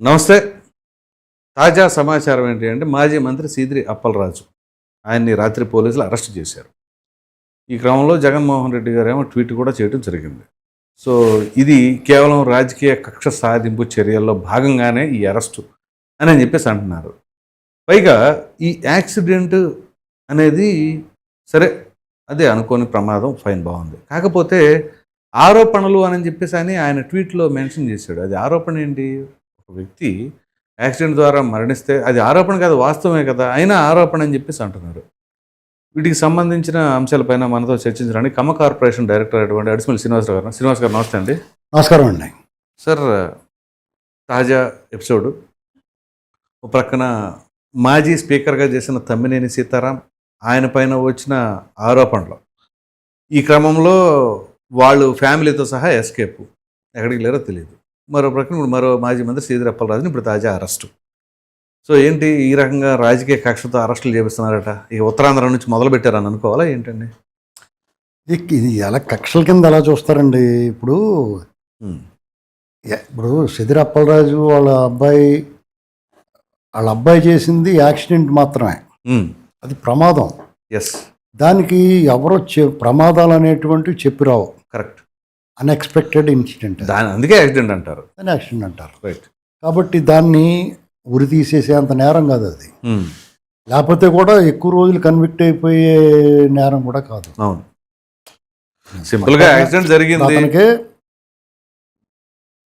నమస్తే. తాజా సమాచారం ఏంటి అంటే మాజీ మంత్రి సీదిరి అప్పలరాజు ఆయన్ని రాత్రి పోలీసులు అరెస్ట్ చేశారు. ఈ క్రమంలో జగన్మోహన్ రెడ్డి గారు ఏమో ట్వీట్ కూడా చేయడం జరిగింది. సో ఇది కేవలం రాజకీయ కక్ష సాధింపు చర్యల్లో భాగంగానే ఈ అరెస్టు అని చెప్పేసి అంటున్నారు. పైగా ఈ యాక్సిడెంట్ అనేది సరే అదే అనుకోని ప్రమాదం, ఫైన్, బాగుంది. కాకపోతే ఆరోపణలు అని చెప్పేసి ఆయన ట్వీట్లో మెన్షన్ చేశాడు. అది ఆరోపణ ఏంటి? ఒక వ్యక్తి యాక్సిడెంట్ ద్వారా మరణిస్తే అది ఆరోపణ కాదు, వాస్తవమే కదా, అయినా ఆరోపణ అని చెప్పేసి అంటున్నారు. వీటికి సంబంధించిన అంశాలపైన మనతో చర్చించడానికి కమ్మ కార్పొరేషన్ డైరెక్టర్ అటువంటి అడిసిమల్లి శ్రీనివాసరావు గారు. శ్రీనివాస్ గారు నమస్తే అండి. నమస్కారం అండి. సార్, తాజా ఎపిసోడు ఒక ప్రక్కన మాజీ స్పీకర్గా చేసిన తమ్మినేని సీతారాం, ఆయన పైన వచ్చిన ఆరోపణలు, ఈ క్రమంలో వాళ్ళు ఫ్యామిలీతో సహా ఎస్కేప్, ఎక్కడికి లేరో తెలియదు. మరో ప్రక్కన ఇప్పుడు మరో మాజీ మంత్రి సీదిరి అప్పలరాజుని ఇప్పుడు తాజా అరెస్టు. సో ఏంటి ఈ రకంగా రాజకీయ కక్షతో అరెస్టులు చేపిస్తున్నారట? ఇక ఉత్తరాంధ్ర నుంచి మొదలు పెట్టారని అనుకోవాలా ఏంటండి? ఇది ఎలా కక్షల కింద ఎలా చూస్తారండి? ఇప్పుడు సీదిరి అప్పలరాజు వాళ్ళ అబ్బాయి చేసింది యాక్సిడెంట్ మాత్రమే, అది ప్రమాదం. ఎస్, దానికి ఎవరో ప్రమాదాలు అనేటువంటివి చెప్పిరావు. కరెక్ట్, అన్ఎక్స్పెక్టెడ్ ఇన్సిడెంట్, దాని అందుకే యాక్సిడెంట్ అంటారు. దాన్ని యాక్సిడెంట్ అంటారు. రైట్. కాబట్టి దాన్ని ఉరి తీసేసేంత నేరం కాదు అది. లేకపోతే కూడా ఎక్కువ రోజులు కన్విక్ట్ అయిపోయే నేరం కూడా కాదు. అవును, సింపుల్గా యాక్సిడెంట్ జరిగింది. అతనికి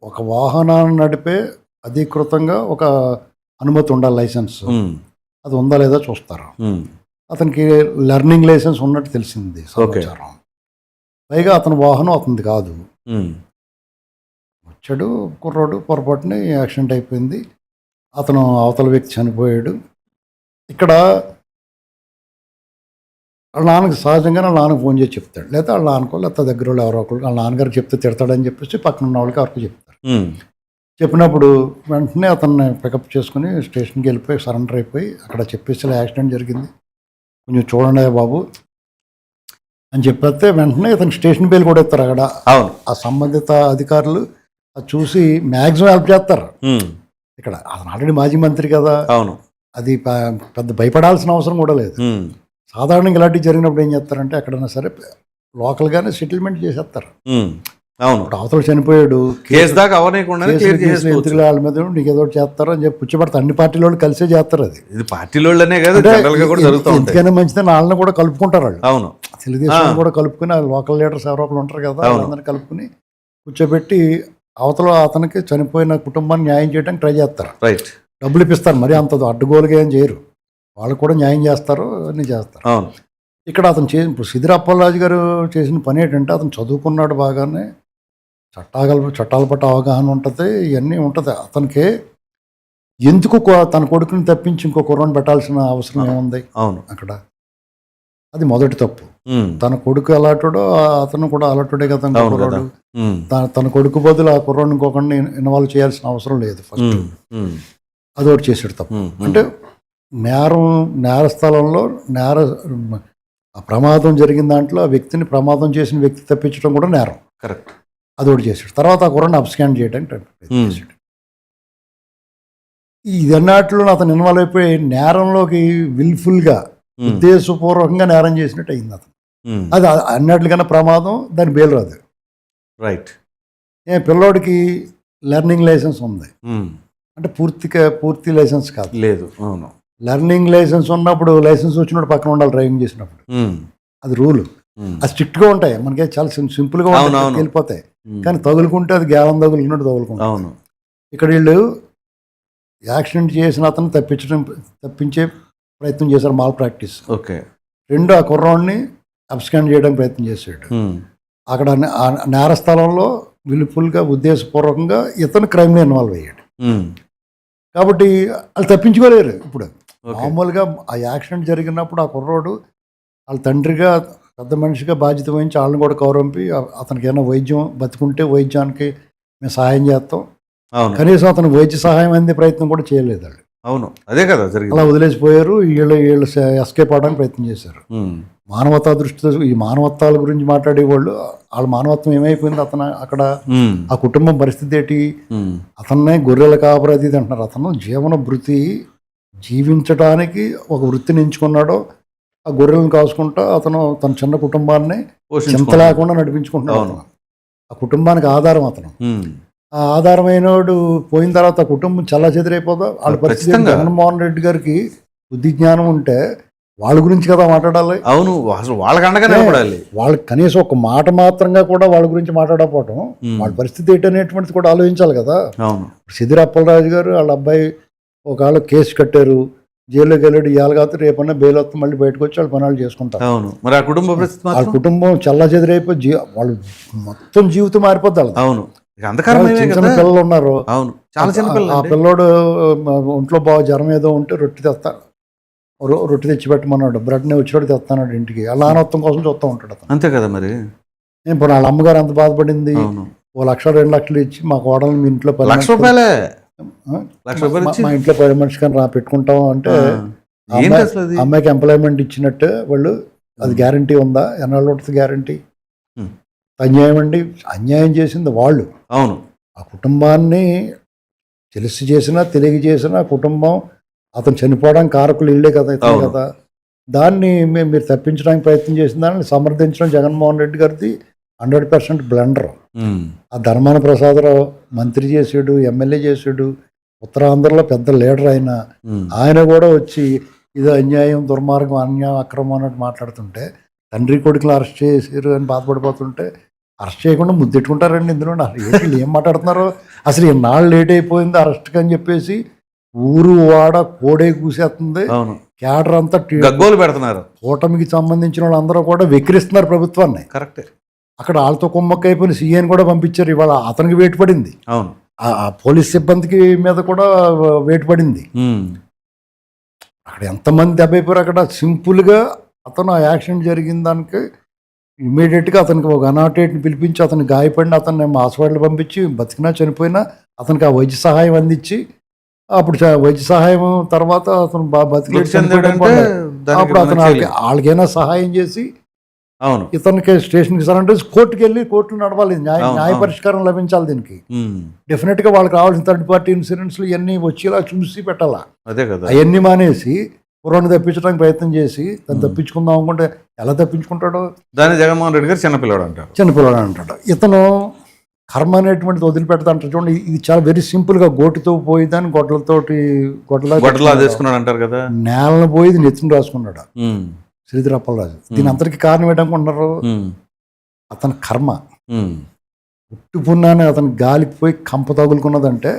ఒక వాహనాన్ని నడిపే అధికృతంగా ఒక అనుమతి ఉండాలి, లైసెన్స్. అది ఉందా లేదా చూస్తారు. అతనికి లెర్నింగ్ లైసెన్స్ ఉన్నట్టు తెలిసింది సమాచారం. పైగా అతని వాహనం అతనిది కాదు. వచ్చాడు కుర్రాడు, పొరపాటుని యాక్సిడెంట్ అయిపోయింది. అతను అవతల వ్యక్తి చనిపోయాడు. ఇక్కడ వాళ్ళ నాన్నకి సహజంగా వాళ్ళ నాన్నకు ఫోన్ చేసి చెప్తాడు, లేదా వాళ్ళ నాన్నకో లేకపోతే దగ్గర వాళ్ళు ఎవరో ఒకరు వాళ్ళ నాన్నగారికి చెప్తే తిడతాడని చెప్పేసి పక్కన ఉన్న వాళ్ళకి ఎవరికి చెప్తారు. చెప్పినప్పుడు వెంటనే అతన్ని పికప్ చేసుకుని స్టేషన్కి వెళ్ళిపోయి సరెండర్ అయిపోయి అక్కడ చెప్పేసి యాక్సిడెంట్ జరిగింది, కొంచెం చూడండి బాబు అని చెప్పేస్తే వెంటనే ఇతను స్టేషన్ బెయిల్ కూడా ఇస్తారు. అక్కడ ఆ సంబంధిత అధికారులు అది చూసి మ్యాక్సిమం హెల్ప్ చేస్తారు. ఇక్కడ అతను ఆల్రెడీ మాజీ మంత్రి కదా, అవును, అది పెద్ద భయపడాల్సిన అవసరం కూడా లేదు. సాధారణంగా ఇలాంటివి జరిగినప్పుడు ఏం చేస్తారంటే ఎక్కడైనా సరే లోకల్గానే సెటిల్మెంట్ చేసేస్తారు. అవును, అవతల చనిపోయాడు, కేసు దాకా అవనీయకుండా వాళ్ళ మీద నీకు ఏదో చేస్తారు అని చెప్పి పుచ్చబడతారు. అన్ని పార్టీల వాళ్ళు కలిసే చేస్తారు. అది ఇది పార్టీలోనే కాదు, ఎందుకైనా మంచిదని వాళ్ళని కూడా కలుపుకుంటారు వాళ్ళు. అవును, తెలుగుదేశం కూడా కలుపుకుని లోకల్ లీడర్స్ ఎవరో ఒకరు ఉంటారు కదా, వాళ్ళందరినీ కలుపుకుని కూర్చోబెట్టి అవతల అతనికి చనిపోయిన కుటుంబాన్ని న్యాయం చేయడానికి ట్రై చేస్తారు. రైట్, డబ్బులు ఇప్పిస్తారు, మరి అంత అడ్డుగోలుగా ఏం చేయరు, వాళ్ళు కూడా న్యాయం చేస్తారు, అన్నీ చేస్తారు. ఇక్కడ అతను ఇప్పుడు సీదిరి అప్పలరాజు గారు చేసిన పని ఏంటంటే అతను చదువుకున్నాడు, బాగానే చట్టాల పట్ల అవగాహన ఉంటుంది, ఇవన్నీ ఉంటుంది. అతనికి ఎందుకు తన కొడుకుని తప్పించి ఇంకో కుర్రను పెట్టాల్సిన అవసరం ఏముంది? అవును, అక్కడ అది మొదటి తప్పు. తన కొడుకు అలాంటోడో అతను కూడా అలాంటోడే కదా కుర్రాడు. తన కొడుకు బదులు ఆ కుర్రాడిని ఇంకొకరిని ఇన్వాల్వ్ చేయాల్సిన అవసరం లేదు. ఫస్ట్ అది ఒకటి చేసాడు తప్పు. అంటే నేరస్థలంలో ప్రమాదం జరిగిన దాంట్లో ఆ వ్యక్తిని, ప్రమాదం చేసిన వ్యక్తి తప్పించడం కూడా నేరం. కరెక్ట్, అది ఒకటి చేశాడు. తర్వాత ఆ కుర్రాడిని అబ్స్కాండ్ చేయడానికి చేశాడు. ఇదన్నాటిలో అతను ఇన్వాల్వ్ అయిపోయి నేరంలోకి విల్ఫుల్గా, ఉద్దేశపూర్వకంగా నేరం చేసినట్టు అయింది అతను. అది అన్నట్లుగానే ప్రమాదం, దాని బెయిల్ రాదు. రైట్. పిల్లోడికి లెర్నింగ్ లైసెన్స్ ఉంది అంటే పూర్తి లైసెన్స్ కాదు, లేదు. అవును, లెర్నింగ్ లైసెన్స్ ఉన్నప్పుడు లైసెన్స్ వచ్చినప్పుడు పక్కన ఉండాలి డ్రైవింగ్ చేసినప్పుడు. అది రూల్. అది స్ట్రిక్ట్గా ఉంటాయి, మనకి చాలా సింపుల్గా వెళ్ళిపోతాయి. కానీ తగులుకుంటే అది గేలం తగులుకున్నట్టు తగులుకుంటాం. ఇక్కడ వీళ్ళు యాక్సిడెంట్ చేసిన అతను తప్పించే ప్రయత్నం చేశారు, మాల్ ప్రాక్టీస్. ఓకే. రెండు, ఆ కుర్రాడిని అబ్స్కాండ్ చేయడానికి ప్రయత్నం చేశాడు. అక్కడ నేరస్థలంలో విలుఫుల్గా, ఉద్దేశపూర్వకంగా ఇతను క్రైమ్లో ఇన్వాల్వ్ అయ్యాడు. కాబట్టి వాళ్ళు తప్పించుకోలేరు. ఇప్పుడు మామూలుగా ఆ యాక్సిడెంట్ జరిగినప్పుడు ఆ కుర్రోడు వాళ్ళ తండ్రిగా, పెద్ద మనిషిగా బాధ్యత వహించి వాళ్ళని కూడా కౌరంపి అతనికి ఏమైనా వైద్యం బతుకుంటే వైద్యానికి మేము సహాయం చేస్తాం, కనీసం అతను వైద్య సహాయం అందే ప్రయత్నం కూడా చేయలేదు వాళ్ళు. అవును, అదే కదా జరిగింది. అలా వదిలేసిపోయారు. వీళ్ళు ఎస్కేప్ అవడానికి ప్రయత్నం చేశారు. మానవతా దృష్టితో ఈ మానవత్వాల గురించి మాట్లాడే వాళ్ళు వాళ్ళ మానవత్వం ఏమైపోయింది అతను అక్కడ ఆ కుటుంబం పరిస్థితి ఏంటి, అతన్నే గొర్రెల కాపరి అది ఇది అంటున్నారు. అతను జీవన భృతి జీవించడానికి ఒక వృత్తిని ఎంచుకున్నాడో ఆ గొర్రెలను కాసుకుంటా అతను తన చిన్న కుటుంబాన్ని చింత లేకుండా నడిపించుకుంటున్నాడు. అతను ఆ కుటుంబానికి ఆధారం అతను. ఆ ఆధారమైనవాడు పోయిన తర్వాత ఆ కుటుంబం చల్లా చెదిరైపోదా. వాళ్ళ పరిస్థితి జగన్మోహన్ రెడ్డి గారికి బుద్ధి జ్ఞానం ఉంటే వాళ్ళ గురించి కదా మాట్లాడాలి. అవును, అసలు వాళ్ళకి అండగానే పడాలి. వాళ్ళకి కనీసం ఒక మాట మాత్రంగా కూడా వాళ్ళ గురించి మాట్లాడకపోవటం, వాళ్ళ పరిస్థితి ఏంటనేటువంటిది కూడా ఆలోచించాలి కదా. అవును, సిద్దిరి అప్పలరాజు గారు వాళ్ళ అబ్బాయి ఒకవేళ కేసు కట్టారు, జైల్లోకి వెళ్ళాడు, ఇవాళ కాదు రేపన్నా బెయిల్ వస్తే మళ్ళీ బయటకు వచ్చి వాళ్ళు పనులు చేసుకుంటారు. అవును, మరి ఆ కుటుంబ పరిస్థితి, వాళ్ళ కుటుంబం చల్ల చెదిరైపోయి వాళ్ళు మొత్తం జీవితం మారిపోద్ది. అవును, చిన్న పిల్లలు ఉన్నారు. అవును, చాలా చిన్న పిల్లలు. ఆ పిల్లోడు ఒంట్లో బాగా జ్వరం ఏదో ఉంటే రొట్టె తెచ్చి పెట్టమన్నాడు, బ్రెడ్ని వచ్చినట్టు తెస్తాడు ఇంటికి. అలా నానత్వం కోసం చూస్తూ ఉంటాడు అతను. అంతే కదా మరి. ఇప్పుడు వాళ్ళ అమ్మగారు ఎంత బాధపడింది, 1,00,000 2 లక్షలు ఇచ్చి మా కోడలు మీ ఇంట్లో రూపాయలే మా ఇంట్లో 10 మనిషి కానీ పెట్టుకుంటాం అంటే అమ్మాయికి ఎంప్లాయ్మెంట్ ఇచ్చినట్టు వాళ్ళు. అది గ్యారంటీ ఉందా? ఎన్నాళ్ళు ఉంటుంది గ్యారంటీ? అన్యాయం అండి. అన్యాయం చేసింది వాళ్ళు. అవును, ఆ కుటుంబాన్ని తెలిసి చేసినా తెలియక చేసినా కుటుంబం అతను చనిపోవడానికి కారకులు ఇళ్ళే కదా, ఇతనే కదా. దాన్ని మీరు తప్పించడానికి ప్రయత్నం చేసిన దాన్ని సమర్థించడం జగన్మోహన్ రెడ్డి గారిది 100% బ్లండర్. ఆ ధర్మాన ప్రసాదరావు మంత్రి చేసాడు, ఎమ్మెల్యే చేసాడు, ఉత్తరాంధ్రలో పెద్ద లీడర్ ఆయన కూడా వచ్చి ఇది అన్యాయం, దుర్మార్గం, అన్యాయం, అక్రమం అన్నట్టు మాట్లాడుతుంటే, తండ్రి కొడుకులు అరెస్ట్ చేసారు అని బాధపడిపోతుంటే అరెస్ట్ చేయకుండా ముద్దెట్టుకుంటారండి ఇందులో. వీళ్ళు ఏం మాట్లాడుతున్నారో అసలు ఇన్నాళ్ళు లేట్ అయిపోయింది అరెస్ట్కి అని చెప్పేసి ఊరు వాడ కోడే కూసేస్తుంది. క్యాడర్ అంతా గగ్గోలు పెడుతున్నారు. కూటమికి సంబంధించిన వాళ్ళందరూ కూడా వెక్కిరిస్తున్నారు ప్రభుత్వాన్ని. కరెక్టే. అక్కడ వాళ్ళతో కుమ్మక్కైపోయిన సీఎని కూడా పంపించారు. ఇవాళ అతనికి వేటు పడింది. అవును, ఆ పోలీస్ సిబ్బందికి మీద కూడా వేటు పడింది. అక్కడ ఎంతమంది దెబ్బైపోయారు. అక్కడ సింపుల్గా అతను ఆ యాక్సిడెంట్ జరిగిన దానికి ఇమీడియట్గా అతనికి ఒక అనాటేట్ని పిలిపించి అతను గాయపడిన అతన్ని హాస్పిటల్ పంపించి బతికినా చనిపోయినా అతనికి ఆ వైద్య సహాయం అందించి, అప్పుడు వైద్య సహాయం తర్వాత అతను అప్పుడు అతను వాళ్ళకైనా సహాయం చేసి అవును ఇతనికి స్టేషన్కి సరంటే కోర్టుకి వెళ్ళి కోర్టులు నడవాలి, న్యాయ పరిష్కారం లభించాలి. దీనికి డెఫినెట్గా వాళ్ళకి రావాల్సిన థర్డ్ పార్టీ ఇన్సూరెన్స్లు ఇవన్నీ వచ్చేలా చూసి పెట్టాలా. అదే కదా. అవన్నీ మానేసి కుర్రాన్ని తప్పించడానికి ప్రయత్నం చేసి తను తప్పించుకుందాం అనుకుంటే ఎలా తప్పించుకుంటాడో. దాన్ని జగన్మోహన్ రెడ్డి గారు చిన్నపిల్లాడు అంటాడు. ఇతను కర్మ అనేటువంటిది వదిలిపెడతా అంటారు చూడండి. ఇది చాలా వెరీ సింపుల్గా గోటుతో పోయిదాన్ని గొడ్డలా తీసుకున్నాడు అంటారు కదా. నేలను పోయి నెత్తిని రాసుకున్నాడు సిద్దిరి అప్పలరాజు. దీని అంతటికి కారణం ఏంటనుకుంటున్నారు? అతని కర్మ. ఉట్టు పున్నాన్ని అతను గాలికి పోయి కంప తగులుకున్నదంటే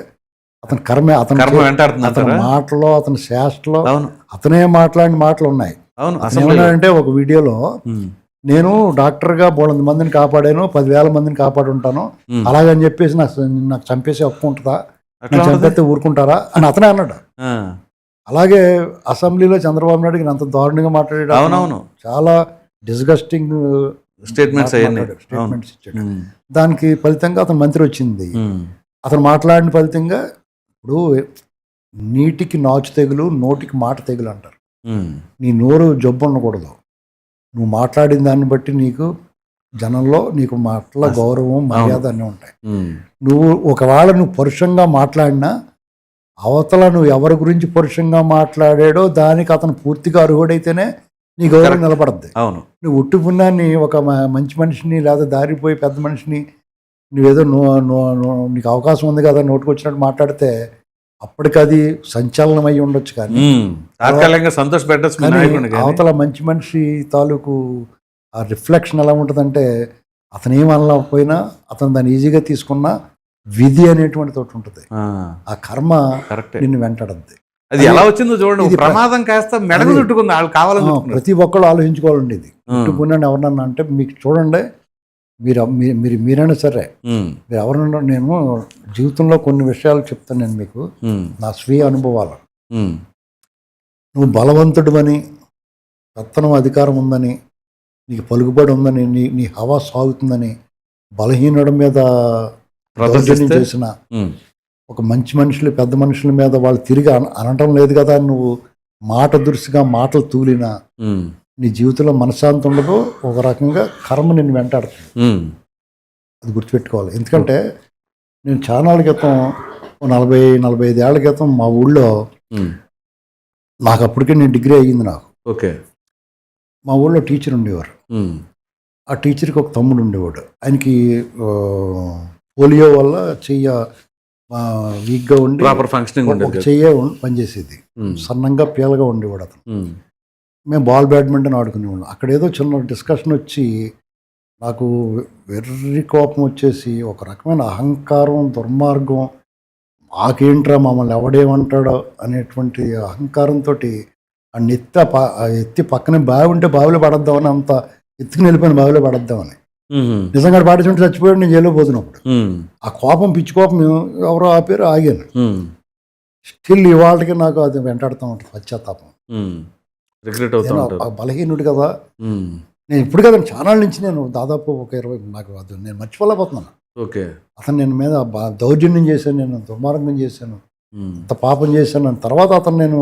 అతని కర్మే. అతని మాటలో అతని శాస్త్రలో అతనే మాట్లాడిన మాటలు ఉన్నాయి. ఏమన్నాడంటే ఒక వీడియోలో, నేను డాక్టర్గా 300 మందిని కాపాడాను, 10,000 మందిని కాపాడుంటాను, అలాగని చెప్పేసి నాకు చంపేసి హక్కు ఉంటుందా, నాకు చంపేస్తే ఊరుకుంటారా అని అతనే అన్నాడు. అలాగే అసెంబ్లీలో చంద్రబాబు నాయుడుకి అంత దారుణంగా మాట్లాడాడు. అవునవును, చాలా డిస్గస్టింగ్ స్టేట్మెంట్స్ ఇచ్చాడు. దానికి ఫలితంగా అతను మంత్రి వచ్చింది. అతను మాట్లాడిన ఫలితంగా ఇప్పుడు నీటికి నాచు తెగులు, నోటికి మాట తెగులు అంటారు. నీ నోరు జబ్బు ఉండకూడదు. నువ్వు మాట్లాడిన దాన్ని బట్టి నీకు జనంలో నీకు మాటల గౌరవం, మర్యాద అన్నీ ఉంటాయి. నువ్వు ఒకవేళ నువ్వు పరుషంగా మాట్లాడినా అవతల నువ్వు ఎవరి గురించి పరుషంగా మాట్లాడాడో దానికి అతను పూర్తిగా అర్హుడైతేనే నీ గౌరవం నిలబడద్ది. అవును, నువ్వు ఉట్టి పుణ్యాన్ని ఒక మంచి మనిషిని లేదా దారిపోయి పెద్ద మనిషిని నువ్వేదో నీకు అవకాశం ఉంది కదా నోటుకు వచ్చినట్టు మాట్లాడితే అప్పటికి అది సంచలనం అయి ఉండొచ్చు, కానీ అవతల మంచి మనిషి తాలూకు ఆ రిఫ్లెక్షన్ ఎలా ఉంటుందంటే అతను ఏమనలేకపోయినా అతను దాన్ని ఈజీగా తీసుకున్నా విధి అనేటువంటి తోటి ఉంటుంది. ఆ కర్మ నిన్ను వెంటాడద్ది. అది ఎలా వచ్చిందో చూడండి. ప్రమాదం కాస్త మెడకు చుట్టుకుంది. వాళ్ళు కావాలని ప్రతి ఒక్కళ్ళు ఆలోచించుకోవాలండి. ఇది చుట్టుకున్నాను ఎవరన్నా అంటే మీకు చూడండి, మీరైనా సరే మీరు ఎవరన్నా, నేను జీవితంలో కొన్ని విషయాలు చెప్తాను నేను మీకు, నా స్వీయ అనుభవాలు. నువ్వు బలవంతుడు అని, పెత్తనం అధికారం ఉందని, నీకు పలుకుబడి ఉందని, నీ హవా సాగుతుందని బలహీనుడి మీద ప్రదర్శన చేసిన ఒక మంచి మనుషులు, పెద్ద మనుషుల మీద వాళ్ళు తిరిగి అనటం లేదు కదా, నువ్వు మాట దురుసుగా మాటలు తూలినా నీ జీవితంలో మనశ్శాంతి ఉండదు, ఒక రకంగా కర్మ నిన్ను వెంటాడుతుంది. అది గుర్తుపెట్టుకోవాలి. ఎందుకంటే నేను చాలా క్రితం 40-45 ఏళ్ల క్రితం మా ఊళ్ళో, నాకు అప్పటికే నేను డిగ్రీ అయ్యింది నాకు. ఓకే. మా ఊళ్ళో టీచర్ ఉండేవారు. ఆ టీచర్కి ఒక తమ్ముడు ఉండేవాడు. ఆయనకి పోలియో వల్ల చెయ్య వీక్గా ఉండి ప్రాపర్ ఫంక్షనింగ్ ఒక చెయ్యే పనిచేసేది. సన్నంగా పీలగా ఉండేవాడు అతను. మేము బాల్ బ్యాడ్మింటన్ ఆడుకునేవాళ్ళం. అక్కడ ఏదో చిన్న డిస్కషన్ వచ్చి నాకు వెర్రి కోపం వచ్చేసి, ఒక రకమైన అహంకారం, దుర్మార్గం, మాకేంట్రా మమ్మల్ని ఎవడేమంటాడో అనేటువంటి అహంకారంతో ఆ ఎత్తి పక్కనే బావి ఉంటే బావిలో పడద్దామని, అంత ఎత్తుకుని వెళ్ళిపోయిన బావిలో పడద్దామని. నిజంగా పాటించుంటే చచ్చిపోయాడు నేను జైల్లో పోతున్నప్పుడు. ఆ కోపం, పిచ్చి కోపం ఎవరో ఆపారు, ఆగాను. స్టిల్ ఇవాళకి నాకు అది వెంటాడుతూ ఉంటుంది పశ్చాత్తాపం. బలహీనుడు కదా నేను. ఇప్పుడు కదా చాలా నుంచి నేను దాదాపు ఒక 20 నాకు అది నేను మర్చిపోలేకపోతున్నాను. ఓకే. అతను నేను మీద దౌర్జన్యం చేశాను, నేను దుర్మార్గం చేశాను, అంత పాపం చేశాను. తర్వాత అతను నేను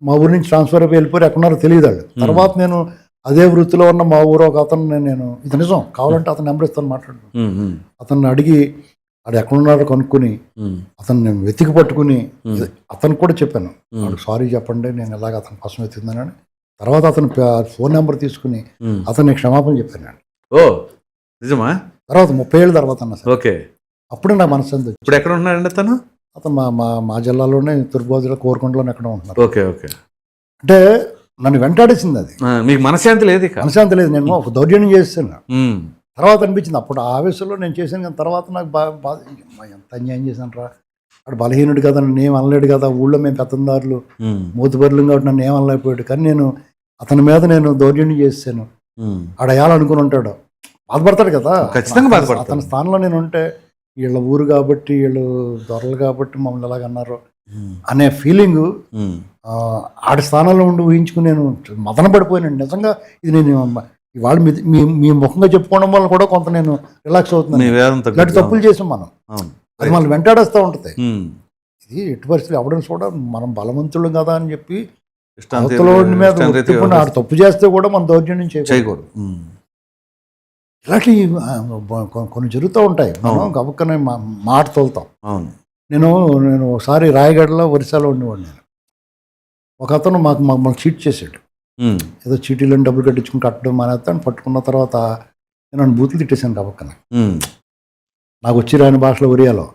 మా ఊరి నుంచి ట్రాన్స్ఫర్ అయిపోయి వెళ్ళిపోయి ఎక్కడున్నారో తెలియదు వాళ్ళు. తర్వాత నేను అదే వృత్తిలో ఉన్న మా ఊరు ఒక అతను, నేను ఇది నిజం కావాలంటే అతను నెంబర్ ఇస్తాను మాట్లాడు, అతన్ని అడిగి అది ఎక్కడున్నారో కనుక్కొని అతను నేను వెతికి పట్టుకుని అతనికి కూడా చెప్పాను, వాడికి సారీ చెప్పండి నేను ఎలాగ అతని కోసం వెతికిందని. తర్వాత అతను ఫోన్ నెంబర్ తీసుకుని అతన్ని క్షమాపణ చెప్పాను. ఓ నిజమా? తర్వాత 30 ఏళ్ళ తర్వాత అన్న సార్. ఓకే. అప్పుడే నాకు మనసు. ఇప్పుడు ఎక్కడ ఉన్నాడండి అతను? అతను మా జిల్లాలోనే తూర్పుగోదావరి కోరుకొండలోనే ఎక్కడ ఉంటున్నారు. ఓకే. ఓకే. అంటే నన్ను వెంటాడేసింది అది. మీకు మనశ్శాంతి లేదు? మనశ్శాంతి లేదు. నేను ఒక దౌర్జన్యం చేస్తాను. తర్వాత అనిపించింది అప్పుడు ఆ ఆవేశంలో నేను చేశాను, కానీ తర్వాత నాకు బాధ, ఎంత అన్యాయం చేశాను రా, అక్కడ బలహీనుడు కదా, నన్ను ఏం అనలేడు కదా, ఊళ్ళో మేము పెత్తందారులు మూతుబరులు కాబట్టి నన్ను ఏం అనలేకపోయాడు. కానీ నేను అతని మీద నేను దౌర్జన్యం చేశాను. ఆడ వేయాలనుకుని ఉంటాడు, బాధపడతాడు కదా, ఖచ్చితంగా బాధపడతాడు. అతని స్థానంలో నేను ఉంటే వీళ్ళ ఊరు కాబట్టి, వీళ్ళు దొరలు కాబట్టి మమ్మల్ని ఎలాగన్నారు అనే ఫీలింగ్ ఆడి స్థానంలో ఉండి ఊహించుకుని నేను మదన పడిపోయాను. నిజంగా ఇది నేను ఇవాళ మీ ముఖంగా చెప్పుకోవడం వల్ల కూడా కొంత నేను రిలాక్స్ అవుతున్నాను. ఇలాంటి తప్పులు చేసాం మనం, అది మనల్ని వెంటాడేస్తూ ఉంటుంది. ఇది ఎట్టి పరిస్థితులు ఎవిడెన్స్ కూడా మనం బలవంతులు కదా అని చెప్పి అవతలోడి మీద ఆడు తప్పు చేస్తే కూడా మనం దౌర్జన్యం చేయకూడదు. ఇలాంటి కొన్ని జరుగుతూ ఉంటాయి. మనం గబక్కనే మాట తోలుతాం. నేను ఒకసారి రాయగఢలో ఒరిస్సాలో ఉండేవాడు. నేను ఒక అతను మాకు చీట్ చేశాడు. ఏదో చీటీలను డబ్బులు కట్టించుకుని కట్టడం మానేస్తాను. పట్టుకున్న తర్వాత నేను బూతులు తిట్టేశాను గబక్కన, నాకు వచ్చి రాని భాషలో ఒరియాలో.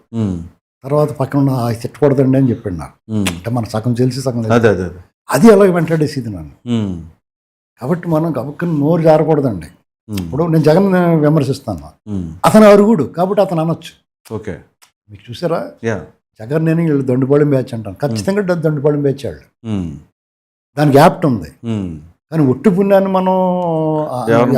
తర్వాత పక్కన ఉన్న తిట్టకూడదండి అని చెప్పాడు నాకు. అంటే మన సగం తెలిసి సగం అది అలాగే వెంటాడేసింది నన్ను. కాబట్టి మనం గబక్కన నోరు జారకూడదండి. ఇప్పుడు నేను జగన్ విమర్శిస్తాను, అతను అరుగుడు కాబట్టి అతను అనొచ్చు. ఓకే. మీకు చూసారా, జగన్ నేను వీళ్ళు దొండిపాళెం బ్యాచ్ అంటాను. ఖచ్చితంగా దొండిపాళెం బ్యాచ్ వాళ్ళు, దానికి యాప్ట్ ఉంది. కానీ ఒట్టి పుణ్యాన్ని మనం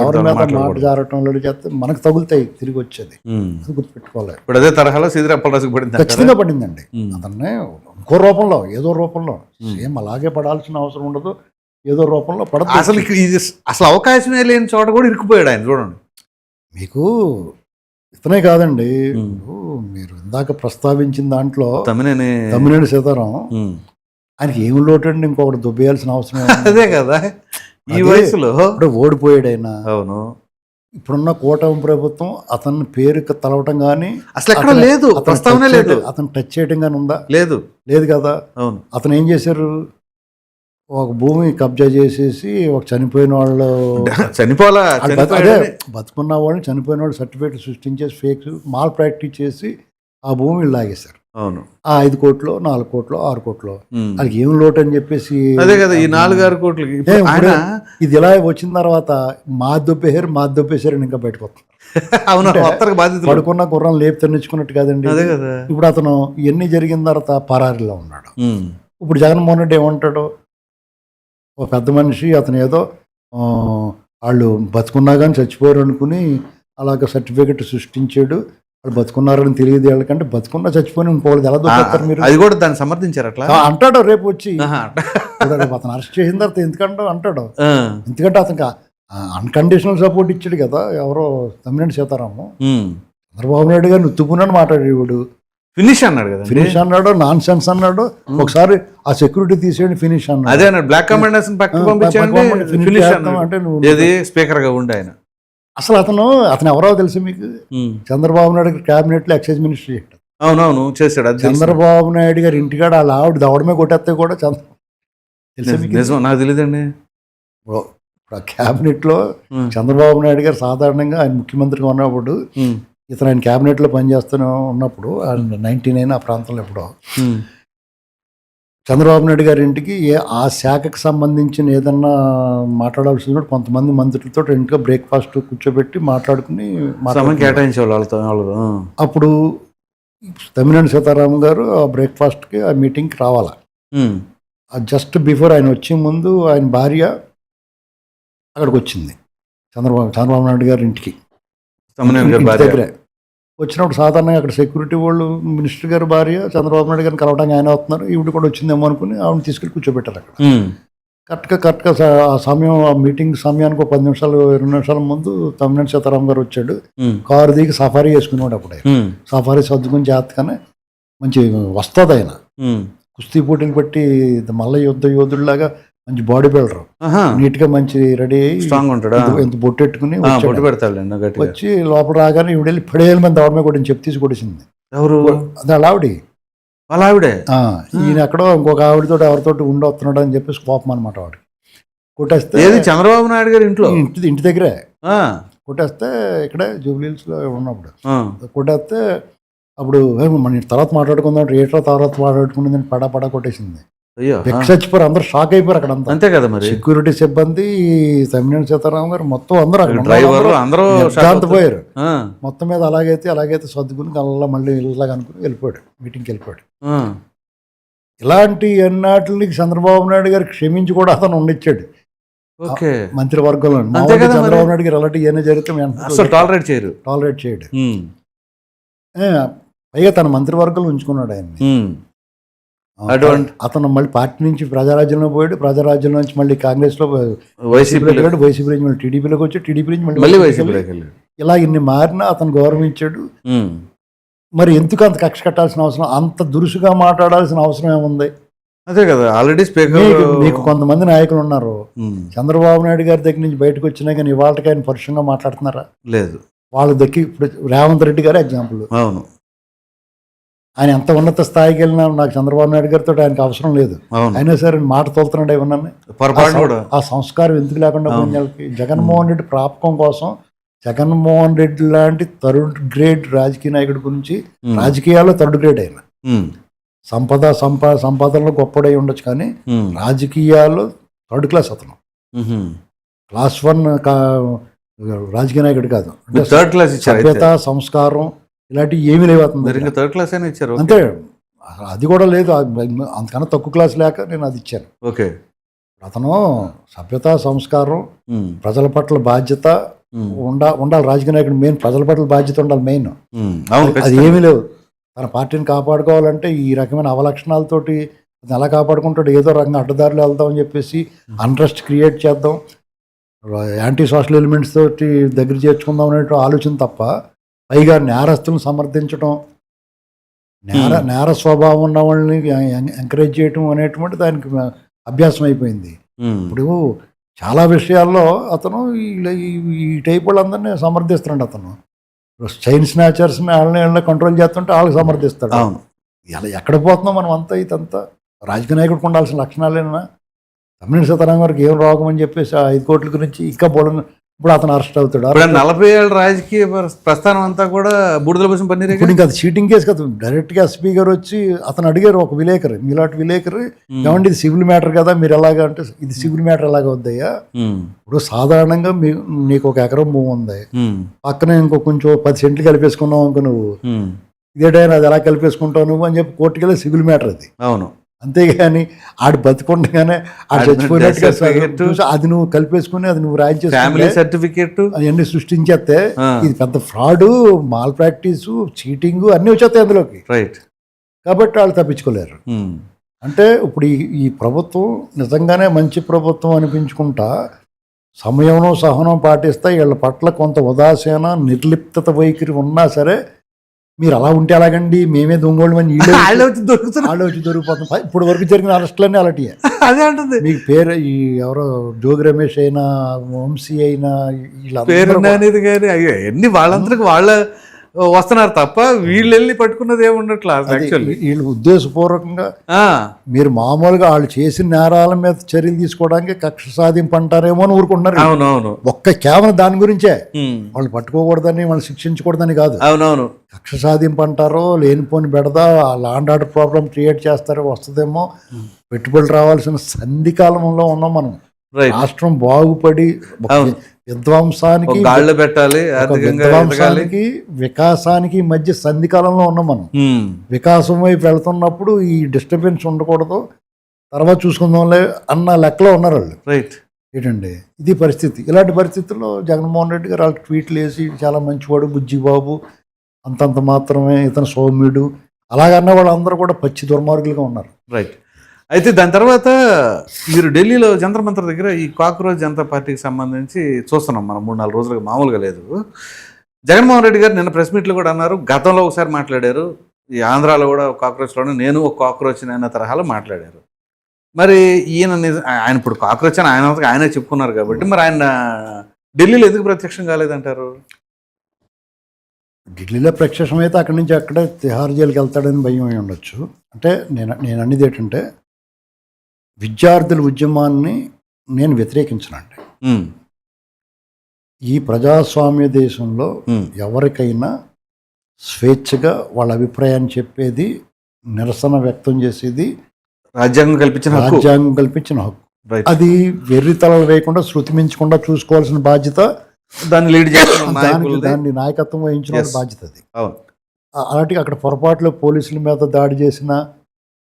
ఎవరి మీద మాట జారటంలో చేస్తే మనకు తగులుతాయి తిరిగి వచ్చేది. అది గుర్తుపెట్టుకోవాలి. ఇప్పుడు అదే తరహాలో సీదిరి అప్పలరాజుకు పడింది, ఖచ్చితంగా పడిందండి. అతన్నే ఇంకో రూపంలో ఏదో రూపంలో సేమ్ అలాగే పడాల్సిన అవసరం ఉండదు, ఏదో రూపంలో పడదు. అసలు అవకాశమే లేని చోట కూడా ఇరుక్కుపోయాడు ఆయన. చూడండి, మీకు ఇతనే కాదండి, మీరు ఇందాక ప్రస్తావించిన దాంట్లో తమ్మినేని సీతారాం, ఆయనకి ఏమి లోటు అండి, ఇంకొకటి దుబ్బేయాల్సిన అవసరం అదే కదా. ఈ వయసులో ఇప్పుడు ఓడిపోయాడు ఆయన. అవును. ఇప్పుడున్న కూటమి ప్రభుత్వం అతని పేరుకి తలవటం కానీ అసలు ఎక్కడ లేదు, ప్రస్తావన లేదు. అతను టచ్ చేయడం కానీ ఉందా? లేదు కదా. అవును. అతను ఏం చేశారు, ఒక భూమి కబ్జా చేసేసి ఒక చనిపోయిన వాళ్ళు అదే బతుకున్న వాళ్ళని చనిపోయిన వాళ్ళు సర్టిఫికేట్లు సృష్టించేసి ఫేక్ మాల్ ప్రాక్టీస్ చేసి ఆ భూమి లాగేశారు. అవును. ఆ 5 కోట్లు 4 కోట్లు 6 కోట్లు వాళ్ళకి ఏం లోటు అని చెప్పేసి అదే కదా ఈ 4-6 కోట్లు ఇది ఇలా వచ్చిన తర్వాత మా దొబ్బేశారు ఇంకా బయటకు వస్తున్నారు. పడుకున్న గుర్రం లేపు తెన్నించుకున్నట్టు కాదండి. ఇప్పుడు అతను ఇవన్నీ జరిగిన తర్వాత పరారీలో ఉన్నాడు. ఇప్పుడు జగన్మోహన్ రెడ్డి ఏమంటాడు, ఒక పెద్ద మనిషి అతను ఏదో వాళ్ళు బతుకున్నా కానీ చచ్చిపోయారు అనుకుని అలాగ సర్టిఫికెట్ సృష్టించాడు, వాళ్ళు బతుకున్నారని తెలియదు వాళ్ళకంటే బతుకున్నా చచ్చిపోయి ఇంకోళ్ళది ఎలా దొరుకుతారు మీరు, అది కూడా దాన్ని సమర్థించారు అట్లా అంటాడు. రేపు వచ్చి రేపు అతను అరెస్ట్ చేసిన తర్వాత ఎందుకంటే అంటాడు, ఎందుకంటే అతనికి అన్కండిషనల్ సపోర్ట్ ఇచ్చాడు కదా ఎవరో తమ్మినేని సీతారాము. చంద్రబాబు నాయుడు గారిని ఉత్తుకున్నాను మాట్లాడేవాడు, ఫినిష్ అన్నాడు కదా. ఫినిష్ అన్నాడు, నాన్ సెన్స్ అన్నాడు. ఒకసారి ఆ సెక్యూరిటీ తీసేయండి ఫినిష్ అన్నాడు. అదే అన్నాడు, బ్లాక్ కమాండర్స్ పక్కకి పంపించండి ఫినిష్ అన్నాడు. అంటే నువ్వు ఏది స్పీకర్ గా ఉండి ఆయన. అసలు అతను ఎవరో తెలుసు మీకు? చంద్రబాబు నాయుడు క్యాబినెట్ లో ఎక్సైజ్ మినిస్టర్ చేశాడు. అవునవును చేశాడు. అది చంద్రబాబు నాయుడు గారు ఇంటికాడ వాళ్ళ ఆవిడ దవడమే కొట్టేస్తే కూడా నిజం, నాకు తెలియదండి. క్యాబినెట్ లో చంద్రబాబు నాయుడు గారు సాధారణంగా ఆయన ముఖ్యమంత్రిగా ఉన్నప్పుడు, ఇతను ఆయన క్యాబినెట్ లో పనిచేస్తూనే ఉన్నప్పుడు 99 ఆ ప్రాంతంలో ఎప్పుడో చంద్రబాబు నాయుడు గారి ఇంటికి ఆ శాఖకు సంబంధించిన ఏదన్నా మాట్లాడాల్సి కొంతమంది మంత్రులతో ఇంటిగా బ్రేక్ఫాస్ట్ కూర్చోబెట్టి మాట్లాడుకుని కేటాయించేవాళ్ళు వాళ్ళతో. అప్పుడు తమ్మినేని సీతారాం గారు ఆ బ్రేక్ఫాస్ట్కి ఆ మీటింగ్కి రావాలా. జస్ట్ బిఫోర్ ఆయన వచ్చే ముందు ఆయన భార్య అక్కడికి వచ్చింది చంద్రబాబు నాయుడు గారి ఇంటికి దగ్గరే. వచ్చినప్పుడు సాధారణంగా అక్కడ సెక్యూరిటీ వాళ్ళు మినిస్టర్ గారి భార్య చంద్రబాబు నాయుడు గారిని కలవడానికి ఆయన అవుతున్నారు, ఈవిడ కూడా వచ్చిందేమో అనుకుని ఆవిడని తీసుకెళ్ళి కూర్చోబెట్టారు అక్కడ. కరెక్ట్గా ఆ సమయం, ఆ మీటింగ్ సమయానికి 10 నిమిషాలు 20 నిమిషాల ముందు తమ్మినేని సీతారాం గారు వచ్చాడు. కారు దిగి సఫారీ చేసుకునేవాడు. అప్పుడే సఫారీ సర్దుకుని జాగ్రత్తగానే మంచి వస్తుంది ఆయన. కుస్తీ పోటీలు పెట్టి మల్ల యోధుడిలాగా మంచి బాడీ బిల్డర్, నీట్ గా మంచి రెడీ అయ్యి ఎంత బొట్టెట్టుకుని వచ్చి లోపల రాగానే ఈవిడ వెళ్ళి 10,000 మంది ఆవిడ మీద కొట్టింది, చెప్పి తీసి కొట్టేసింది. ఎవరు? అది ఆవిడే. ఈయన ఎక్కడో ఇంకొక ఆవిడతో ఎవరితోటి ఉండొస్తున్నాడు అని చెప్పేసి కోపం అనమాట వాడు. కొట్టేస్తే చంద్రబాబు నాయుడు గారి ఇంట్లో ఇంటి దగ్గరే కొట్టేస్తే, ఇక్కడే జూబ్లీహిల్స్ లో ఉన్నప్పుడు కొట్టేస్తే, అప్పుడు మన తర్వాత మాట్లాడుకుందాం రేట్లో తర్వాత మాట్లాడుకునేది పడా కొట్టేసింది. చచ్చిపోయారు, అందరూ షాక్ అయిపోయారు అక్కడ. అంతే కదా మరి. సెక్యూరిటీ సిబ్బంది, తమ్మినేని సీతారాం గారు మొత్తం అందరూ పోయారు. మొత్తం మీద అలాగైతే సర్దుకుని అలా మళ్ళీ ఇలాగ అనుకుని వెళ్ళిపోయాడు, మీటింగ్కి వెళ్ళిపోయాడు. ఇలాంటి అన్నాటిని చంద్రబాబు నాయుడు గారు క్షమించి కూడా అతను ఉండిచ్చాడు మంత్రివర్గంలో. చంద్రబాబు నాయుడు గారు అలాంటి ఏమైనా జరిగితే టాలరేట్ చేయడు. పైగా తన మంత్రివర్గంలో ఉంచుకున్నాడు ఆయన్ని. అతను మళ్ళీ పార్టీ నుంచి ప్రజారాజ్యంలో పోయాడు, ప్రజారాజ్యం నుంచి మళ్ళీ కాంగ్రెస్ లో వైసీపీ నుంచి మళ్ళీ టీడీపీలోకి వచ్చి, టీడీపీ నుంచి మళ్ళీ వైసీపీలోకి వెళ్ళాడు. ఇలా ఇన్ని మారినా అతను గౌరవించాడు. మరి ఎందుకు అంత కక్ష కట్టాల్సిన అవసరం, అంత దురుసుగా మాట్లాడాల్సిన అవసరం ఏముంది? అదే కదా, ఆల్రెడీ స్పీకర్. మీకు కొంతమంది నాయకులు ఉన్నారు, చంద్రబాబు నాయుడు గారి దగ్గర నుంచి బయటకు వచ్చినా కానీ ఇవాళకి ఆయన పరుషంగా మాట్లాడుతున్నారా? లేదు. వాళ్ళ దగ్గర ఇప్పుడు రేవంత్ రెడ్డి గారు ఎగ్జాంపుల్. అవును, ఆయన ఎంత ఉన్నత స్థాయికి వెళ్ళినా నాకు చంద్రబాబు నాయుడు గారితో ఆయనకు అవసరం లేదు, అయినా సరే మాట తోలుతున్నాడు ఏమన్నా. ఆ సంస్కారం ఎందుకు లేకుండా పోయిన జగన్మోహన్ రెడ్డి ప్రాపకం కోసం, జగన్మోహన్ రెడ్డి లాంటి థర్డ్ గ్రేడ్ రాజకీయ నాయకుడి గురించి, రాజకీయాల్లో థర్డ్ గ్రేడ్ అయిన సంపాదనలో గొప్పడై ఉండొచ్చు కానీ రాజకీయాల్లో థర్డ్ క్లాస్ అతను. క్లాస్ 1 రాజకీయ నాయకుడు కాదు, సభ్యత సంస్కారం ఇలాంటివి ఏమీ లేవు అతను. థర్డ్ క్లాస్ అయినా ఇచ్చారు అంతే, అది కూడా లేదు. అంతకన్నా తక్కువ క్లాస్ లేక నేను అది ఇచ్చాను. ఓకే, అతను సభ్యత సంస్కారం, ప్రజల పట్ల బాధ్యత ఉండాలి. రాజకీయ నాయకుడు మెయిన్ ప్రజల పట్ల బాధ్యత ఉండాలి మెయిన్. అది ఏమీ లేవు. తన పార్టీని కాపాడుకోవాలంటే ఈ రకమైన అవలక్షణాలతోటి అది ఎలా కాపాడుకుంటాడు? ఏదో రకంగా అడ్డదారులు వెళ్దామని చెప్పేసి అన్రెస్ట్ క్రియేట్ చేద్దాం, యాంటీ సోషల్ ఎలిమెంట్స్ తోటి దగ్గర చేర్చుకుందాం అనే ఆలోచన తప్ప, పైగా నేరస్తులను సమర్థించడం, నేర స్వభావం ఉన్న వాళ్ళని ఎంకరేజ్ చేయటం అనేటువంటి దానికి అభ్యాసం అయిపోయింది. ఇప్పుడు చాలా విషయాల్లో అతను ఈ టైప్ వాళ్ళందరినీ సమర్థిస్తున్నాడు. అతను చైన్ స్నాచర్స్ని వాళ్ళని కంట్రోల్ చేస్తుంటే వాళ్ళకి సమర్థిస్తాడు. ఇలా ఎక్కడ పోతున్నాం మనం అంతా? ఇదంతా రాజకీయ నాయకుడికి ఉండాల్సిన లక్షణాలేనా? తమ్మినేని సీతారాం గారికి ఏం రోగం అని చెప్పేసి 5 కోట్ల గురించి ఇంకా ఇప్పుడు అతను అరెస్ట్ అవుతాడు. 40 ఏళ్ళ రాజకీయ ప్రస్థానం అంతా కూడా బూడిదల కోసం పన్నీరు. ఇప్పుడు ఇంకా అది చీటింగ్ కేసు కదా. డైరెక్ట్గా ఎస్పీ గారు వచ్చి అతను అడిగారు, ఒక విలేకరు, మీలాంటి విలేకరు, ఏమంటే ఇది సివిల్ మ్యాటర్ కదా, మీరు ఎలాగా అంటే ఇది సివిల్ మ్యాటర్ ఎలాగ వద్దయ్యా? ఇప్పుడు సాధారణంగా నీకు 1 ఎకరం భూమి ఉంది, పక్కన ఇంకో కొంచెం 10 సెంట్లు కలిపేసుకున్నావు అనుకో, నువ్వు ఇదేటైనా అది ఎలా కలిపేసుకుంటావు నువ్వు అని చెప్పి కోర్టుకి వెళ్ళి సివిల్ మ్యాటర్ అది. అవును, అంతేగాని ఆడు బతుకుండగానే ఆడు చచ్చిపోయినట్టుగా అది నువ్వు కలిపేసుకుని అది నువ్వు రాయించేసి ఫ్యామిలీ సర్టిఫికేట్ అవన్నీ సృష్టించేస్తే ఇది పెద్ద ఫ్రాడ్, మాల్ ప్రాక్టీస్, చీటింగ్ అన్నీ వచ్చేస్తాయి అందులోకి. రైట్. కాబట్టి వాళ్ళు తప్పించుకోలేరు. అంటే ఇప్పుడు ఈ ప్రభుత్వం నిజంగానే మంచి ప్రభుత్వం అనిపించుకుంటా సమయంలో సహనం పాటిస్తా, వీళ్ళ పట్ల కొంత ఉదాసీన నిర్లిప్తత వైఖరి ఉన్నా సరే మీరు అలా ఉంటే ఎలాగండి, మేమే దొంగోళ్ళు అని వాళ్ళు వచ్చి దొరుకుతున్నారు. వాళ్ళు వచ్చి దొరికిపోతాం. ఇప్పుడు వరకు జరిగిన అరెస్టులన్నీ అలాంటివే. అదే అంటుంది. మీకు పేరు ఈ ఎవరో జోగి రమేష్ అయినా, వంశీ అయినా, పేరు వీళ్ళందరూ అనేది కానీ అయ్యో ఎన్ని వాళ్ళంతరికి వాళ్ళ వస్తున్నారు తప్ప వీళ్ళు వెళ్ళి పట్టుకున్నది ఏముండట్లా యాక్చువల్లీ. వీళ్ళు ఉద్దేశపూర్వకంగా మీరు మామూలుగా వాళ్ళు చేసిన నేరాల మీద చర్యలు తీసుకోవడానికి కక్ష సాధింపు అంటారేమో అని ఊరుకుంటున్నారు. అవునవును. కేవలం దాని గురించే, వాళ్ళు పట్టుకోకూడదని, వాళ్ళు శిక్షించకూడదని కాదు. అవునవును. కక్ష సాధింపు అంటారో, లేనిపోని బెడదా, లా&ఆర్డర్ ఆర్డర్ ప్రాబ్లం క్రియేట్ చేస్తారో, వస్తుందేమో. పెట్టుబడులు రావాల్సిన సంధికాలంలో ఉన్నాం మనం. రాష్ట్రం బాగుపడి విధ్వంసానికి గాళ్ళు పెట్టాలి, విధ్వంసానికి వికాసానికి మధ్య సంధికాలంలో ఉన్నాం మనం. వికాసం వైపు వెళ్తున్నప్పుడు ఈ డిస్టర్బెన్స్ ఉండకూడదు, తర్వాత చూసుకుందాంలే అన్న లెక్కలో ఉన్నారు వాళ్ళు. రైట్. ఏంటండి ఇది పరిస్థితి. ఇలాంటి పరిస్థితుల్లో జగన్మోహన్ రెడ్డి గారు వాళ్ళకి ట్వీట్లు వేసి చాలా మంచివాడు బుజ్జిబాబు, అంతంత మాత్రమే ఇతను సౌమ్యుడు, అలాగన్న వాళ్ళందరూ కూడా పచ్చి దుర్మార్గులుగా ఉన్నారు. రైట్. అయితే దాని తర్వాత మీరు ఢిల్లీలో జంతర్ మంతర్ దగ్గర ఈ కాక్రోచ్ జనతా పార్టీకి సంబంధించి చూస్తున్నాం మనం 3-4 రోజులుగా, మామూలుగా లేదు. జగన్మోహన్ రెడ్డి గారు నిన్న ప్రెస్ మీట్లో కూడా అన్నారు, గతంలో ఒకసారి మాట్లాడారు, ఈ ఆంధ్రాలో కూడా కాక్రోచ్లోనే నేను ఒక కాక్రోచ్ అన్న తరహాలో మాట్లాడారు. మరి ఈయన ఆయన ఇప్పుడు కాక్రోచ్ అని ఆయనే చెప్పుకున్నారు కాబట్టి మరి ఆయన ఢిల్లీలో ఎందుకు ప్రత్యక్షం కాలేదంటారు? ఢిల్లీలో ప్రత్యక్షం అయితే అక్కడి నుంచి అక్కడే తిహార్ జైలుకి వెళ్తాడని భయం అయి ఉండొచ్చు. అంటే నేను అనేది ఏంటంటే, విద్యార్థుల ఉద్యమాన్ని నేను వ్యతిరేకించనండి. ఈ ప్రజాస్వామ్య దేశంలో ఎవరికైనా స్వేచ్ఛగా వాళ్ళ అభిప్రాయాన్ని చెప్పేది, నిరసన వ్యక్తం చేసేది రాజ్యాంగం కల్పించిన హక్కు. అది వెర్రితలలు వేయకుండా, శృతి మించకుండా చూసుకోవాల్సిన బాధ్యత, దాన్ని నాయకత్వం వహించిన బాధ్యత అది. అలాంటి అక్కడ పొరపాట్లు పోలీసుల మీద దాడి చేసిన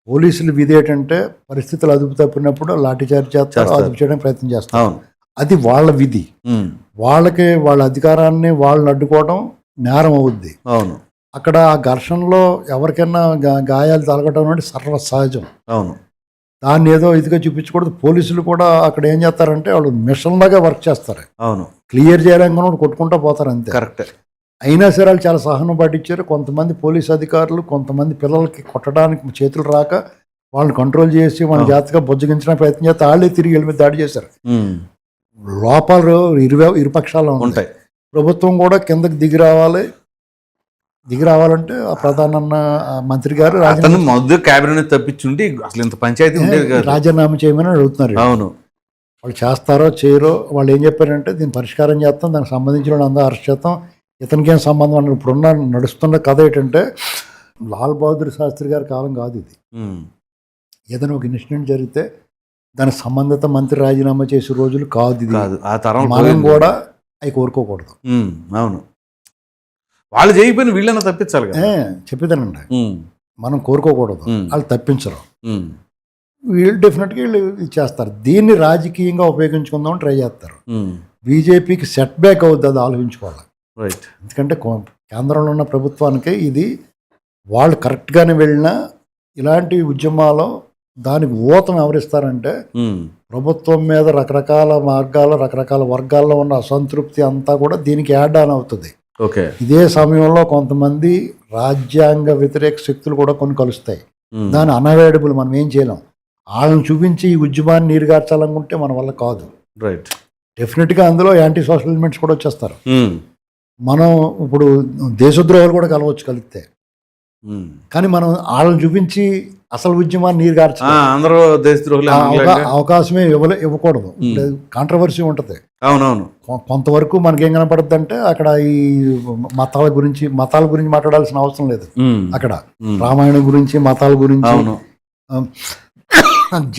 పోలీసుల విధి ఏంటంటే, పరిస్థితులు అదుపు తప్పినప్పుడు లాఠీచార్జ్ చేస్తారు, అదుపు చేయడానికి ప్రయత్నం చేస్తారు. అది వాళ్ళ విధి. వాళ్ళకి వాళ్ళ అధికారాన్ని వాళ్ళని అడ్డుకోవడం నేరం అవుద్ది. అక్కడ ఆ ఘర్షణలో ఎవరికైనా గాయాలు తలగడం అంటే సర్వసహజం. దాన్ని ఏదో ఇదిగా చూపించకూడదు. పోలీసులు కూడా అక్కడ ఏం చేస్తారంటే, వాళ్ళు మిషన్ లాగా వర్క్ చేస్తారు. క్లియర్ చేయాలని కొట్టుకుంటూ పోతారు, అంతే. కరెక్ట్. అయినా సరే వాళ్ళు చాలా సహనం పాటించారు. కొంతమంది పోలీస్ అధికారులు కొంతమంది పిల్లలకి కొట్టడానికి చేతులు రాక వాళ్ళని కంట్రోల్ చేసి వాళ్ళని జాగ్రత్తగా బుజ్జగించడానికి ప్రయత్నం చేస్తే వాళ్ళే తిరిగి వెళ్ళి మీద దాడి చేశారు. లోపాలు ఇరుపక్షాలు ఉంటాయి. ప్రభుత్వం కూడా కిందకి దిగి రావాలంటే ఆ ప్రధాన మంత్రి గారు క్యాబినెట్ తప్పించుంటే అసలు ఇంత పంచాయతీ ఉండేది కాదు, రాజీనామా చేయమని అడుగుతున్నారు. అవును. వాళ్ళు చేస్తారో చేయరో, వాళ్ళు ఏం చెప్పారంటే దీన్ని పరిష్కారం చేస్తాం, దానికి సంబంధించిన అందరూ అరెస్ట్ చేస్తాం, ఇతనికి ఏం సంబంధం అన్నారు. ఇప్పుడున్న నడుస్తున్న కథ ఏంటంటే, లాల్ బహదూర్ శాస్త్రి గారి కాలం కాదు ఇది. ఏదైనా ఒక ఇన్సిడెంట్ జరిగితే దానికి సంబంధిత మంత్రి రాజీనామా చేసే రోజులు కాదు ఇది. మనం కూడా అవి కోరుకోకూడదు. అవును. వాళ్ళు చేయకపోయిన వీళ్ళని తప్పించాలి కదా. చెప్పేదానండి, మనం కోరుకోకూడదు, వాళ్ళు తప్పించరు. వీళ్ళు డెఫినెట్గా వీళ్ళు చేస్తారు. దీన్ని రాజకీయంగా ఉపయోగించుకుందామని ట్రై చేస్తారు. బీజేపీకి సెట్ బ్యాక్ అవుద్ది, అది ఆలోచించుకోవాలి. ఎందుకంటే కేంద్రంలో ఉన్న ప్రభుత్వానికి ఇది, వాళ్ళు కరెక్ట్గానే వెళ్ళినా ఇలాంటి ఉద్యమాలు దానికి ఊతం ఎవరిస్తారంటే, ప్రభుత్వం మీద రకరకాల మార్గాలు, రకరకాల వర్గాల్లో ఉన్న అసంతృప్తి అంతా కూడా దీనికి యాడ్ ఆన్ అవుతుంది. ఇదే సమయంలో కొంతమంది రాజ్యాంగ వ్యతిరేక శక్తులు కూడా కొన్ని కలుస్తాయి. దాని అన్అవాయిడబుల్, మనం ఏం చేయలేం. వాళ్ళని చూపించి ఈ ఉద్యమాన్ని నీరుగార్చాలనుకుంటే మన వల్ల కాదు. డెఫినెట్గా అందులో యాంటీ సోషల్ ఎలిమెంట్స్ కూడా వచ్చేస్తారు. మనం ఇప్పుడు దేశద్రోహాలు కూడా కలిస్తే, కానీ మనం వాళ్ళని చూపించి అసలు ఉద్యమాన్ని అందరూ దేశద్రోహులు అవకాశమే ఇవ్వకూడదు. కాంట్రవర్సీ ఉంటుంది. అవునవును. కొంతవరకు మనకేం కనపడుతుంది అంటే, అక్కడ ఈ మతాల గురించి మాట్లాడాల్సిన అవసరం లేదు. అక్కడ రామాయణం గురించి, మతాల గురించి,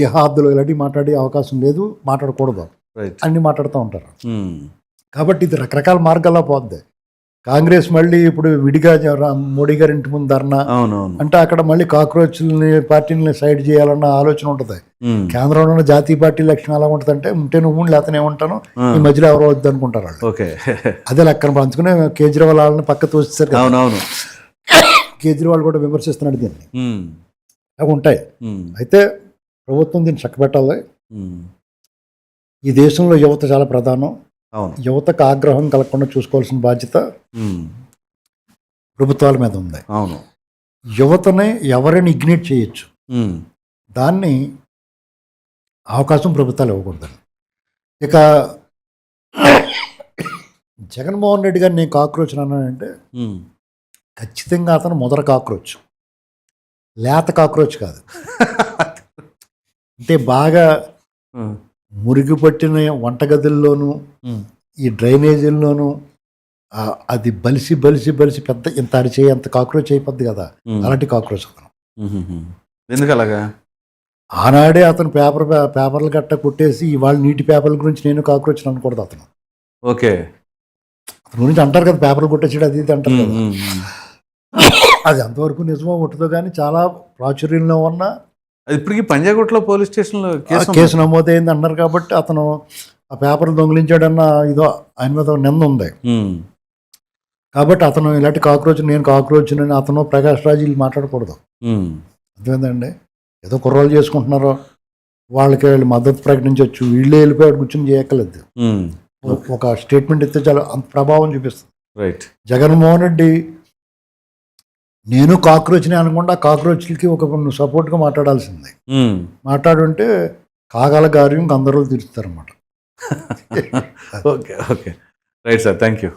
జిహాద్లు ఇలాంటివి మాట్లాడే అవకాశం లేదు, మాట్లాడకూడదు. అన్ని మాట్లాడుతూ ఉంటారు. కాబట్టి ఇది రకరకాల మార్గాల్లో పోద్ది. కాంగ్రెస్ మళ్ళీ ఇప్పుడు విడిగా మోడీ గారి ఇంటి ముందు ధర్నా అంటే, అక్కడ మళ్ళీ కాక్రోచ్ని పార్టీని సైడ్ చేయాలన్న ఆలోచన ఉంటుంది. కేంద్రంలో ఉన్న జాతీయ పార్టీ లక్షణం ఎలా ఉంటుంది అంటే, ఉంటే నువ్వు లేకపోతే ఏమంటాను, ఈ మధ్యలో ఎవరో వద్దు అనుకుంటారు వాళ్ళు. అదే లెక్కన పంచుకునే కేజ్రీవాల్ వాళ్ళని పక్క తోస్తారు. కేజ్రీవాల్ కూడా విమర్శిస్తున్నాడు దీన్ని. అవి ఉంటాయి. అయితే ప్రభుత్వం దీన్ని చక్కబెట్టాలి. ఈ దేశంలో యువత చాలా ప్రధానం. యువతకు ఆగ్రహం కలగకుండా చూసుకోవాల్సిన బాధ్యత ప్రభుత్వాల మీద ఉంది. అవును. యువతని ఎవరైనా ఇగ్నేట్ చేయొచ్చు, ఉమ్, దాన్ని అవకాశం ప్రభుత్వాలు ఇవ్వకూడదండి. ఇక జగన్మోహన్ రెడ్డి గారు నేను కాక్రోచ్ అన్నానంటే ఉమ్. ఖచ్చితంగా అతను మొదట కాక్రోచ్, లేత కాక్రోచ్ కాదు. అంటే బాగా ఉమ్, మురిగి పట్టిన వంటగదుల్లోనూ ఉమ్, ఈ డ్రైనేజీల్లోనూ అది బలిసి బలిసి బలిసి పెద్ద ఇంత అరిచేయి అంత కాక్రోచ్ అయిపోద్ది కదా, ఉమ్. అలాంటి కాక్రోచ్ అతను. ఉమ్. ఎందుకు అలాగా? ఆనాడే అతను పేపర్లు గట్ట కొట్టేసి ఇవాళ నీటి పేపర్ల గురించి నేను కాక్రోచ్ అనకూడదు అతను. ఓకే. అతని గురించి అంటారు కదా, పేపర్లు కొట్టేసాడు అది ఇది అంటారు కదా. ఉమ్, ఉమ్. అది అంతవరకు నిజమో ఉంటుందో కానీ చాలా ప్రాచుర్యంలో ఉన్న అది ఇప్పటికీ పంజాగుట్టలో పోలీస్ స్టేషన్లో కేసు నమోదైంది అన్నారు కాబట్టి అతను ఆ పేపర్లు దొంగిలించాడన్న ఇదో ఆయన మీద ఒక నింద ఉంది. ఉమ్, కాబట్టి అతను ఇలాంటి కాక్రోచ్ నేను కాక్రోచ్ అని అతను ప్రకాష్ రాజు వీళ్ళు మాట్లాడకూడదు. ఉమ్, అర్థమైందండి. ఏదో కుర్రోళ్ళు చేసుకుంటున్నారో వాళ్ళకి వీళ్ళు మద్దతు ప్రకటించవచ్చు, వీళ్ళే వెళ్ళిపోయాడు కూర్చొని చేయక్కర్లేదు. ఉమ్. ఒక స్టేట్మెంట్ ఇస్తే చాలా అంత ప్రభావం చూపిస్తుంది. రైట్. జగన్మోహన్ రెడ్డి నేను కాక్రోచ్ని అనకుండా కాక్రోచ్లకి ఒక సపోర్ట్గా మాట్లాడాల్సింది. ఉమ్. మాట్లాడుంటే కాగల గారు ఇంక అందరూ తీరుస్తారన్నమాట. Okay. Okay. Right sir, thank you.